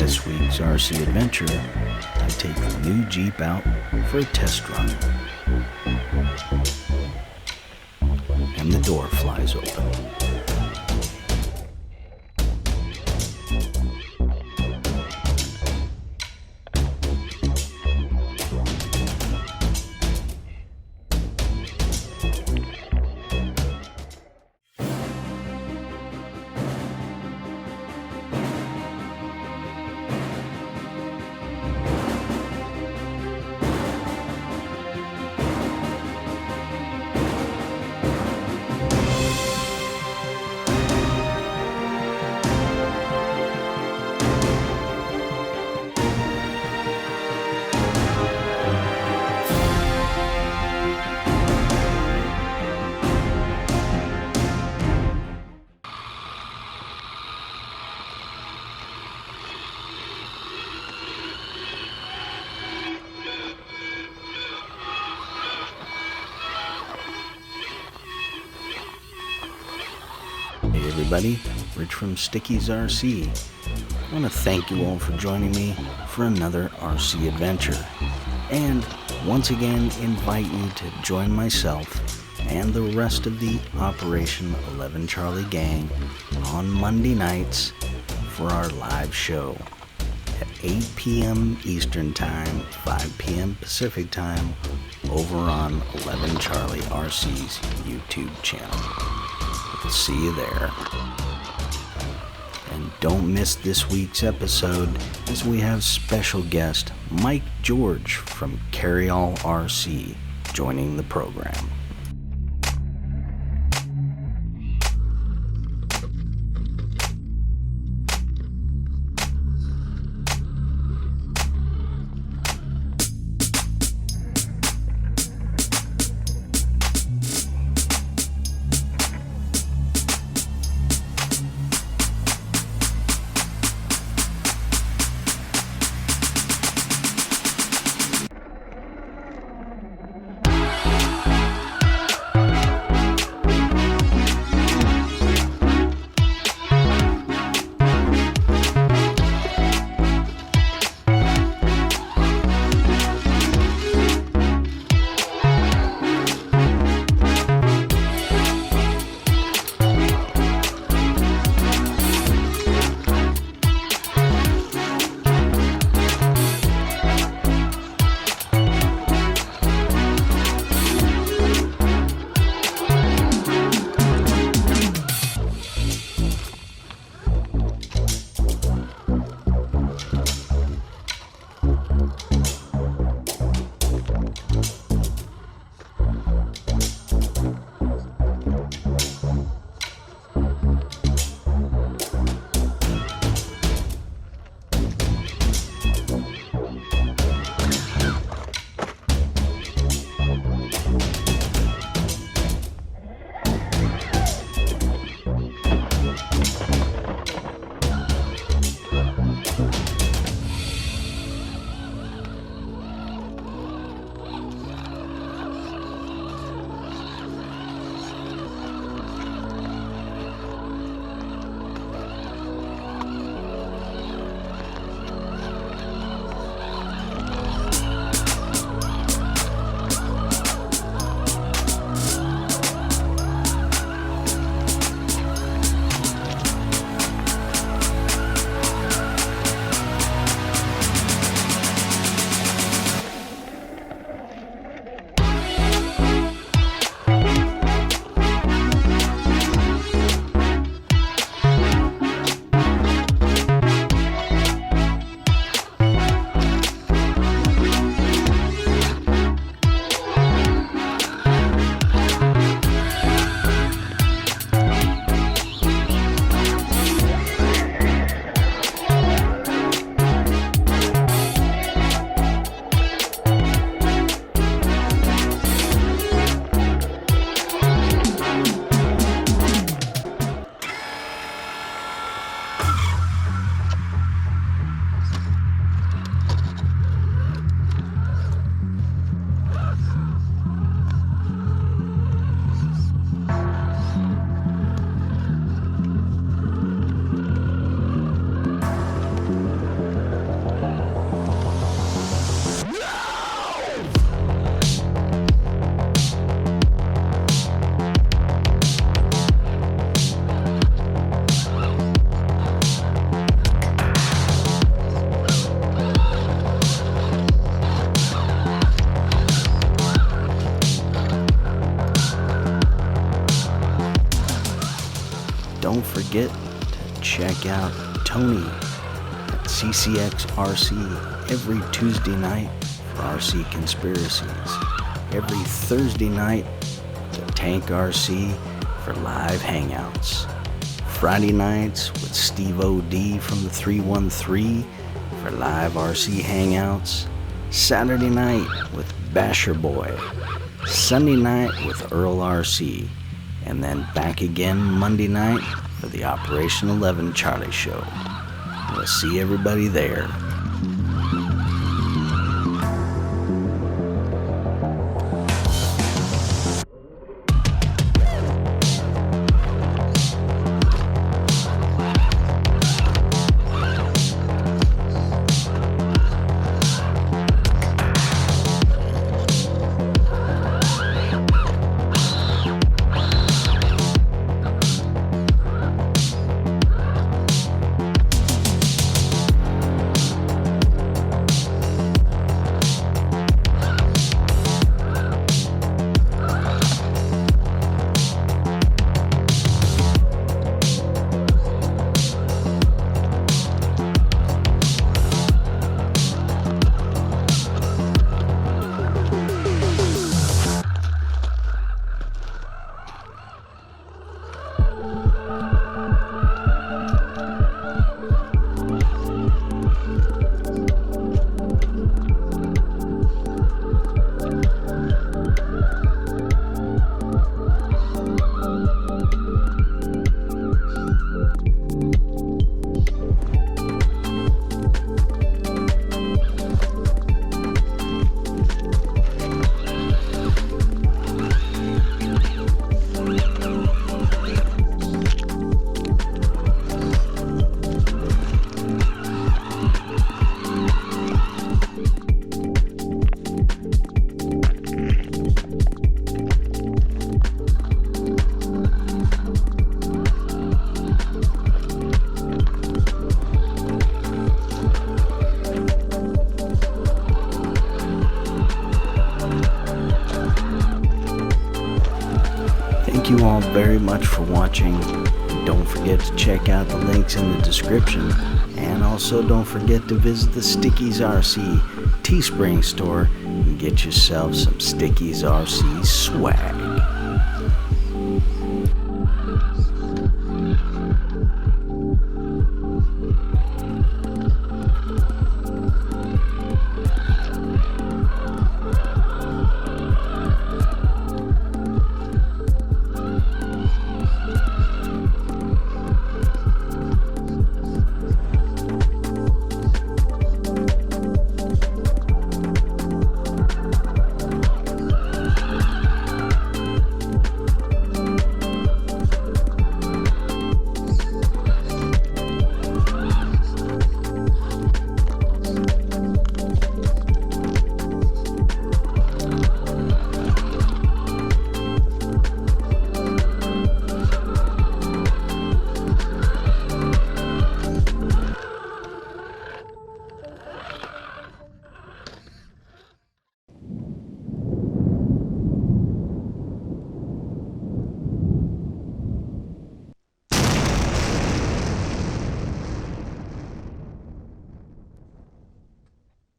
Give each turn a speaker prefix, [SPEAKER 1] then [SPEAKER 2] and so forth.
[SPEAKER 1] this week's RC adventure, I take the new Jeep out for a test run. And the door flies open. Hey everybody, Rich from Sticky's RC. I want to thank you all for joining me for another RC adventure, and once again invite you to join myself and the rest of the Operation 11 Charlie gang on Monday nights for our live show at 8 p.m. Eastern Time, 5 p.m. Pacific Time over on 11 Charlie RC's YouTube channel. See you there. And don't miss this week's episode, as we have special guest Mike George from Carry All RC joining the program. don't forget to check out Tony at CCX RC every Tuesday night for RC Conspiracies. Every Thursday night, the Tank RC for live hangouts. Friday nights with Steve O.D. from the 313 for live RC hangouts. Saturday night with Basher Boy. Sunday night with Earl RC. And then back again Monday night for the Operation 11 Charlie Show. We'll see everybody there. Thank you all very much for watching. Don't forget to check out the links in the description. And also don't forget to visit the Stickies RC Teespring store and get yourself some Stickies RC swag.